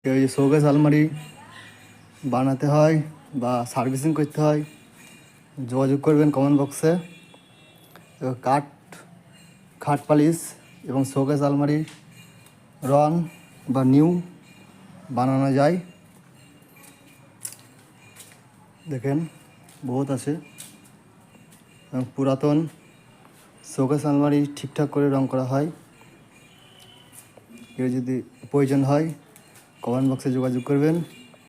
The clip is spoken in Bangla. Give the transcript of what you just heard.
কেউ যে শোকেস আলমারি বানাতে হয় বা সার্ভিসিং করতে হয় যোগাযোগ করবেন কমেন্ট বক্সে। কাঠ খাট পালিশ এবং শোকেস আলমারি রং বা নিউ বানানো যায়। দেখেন বহুত আছে এবং পুরাতন শোকেস আলমারি ঠিকঠাক করে রং করা হয়। কেউ যদি প্রয়োজন হয় কমেন্ট বক্সে যোগাযোগ করবেন।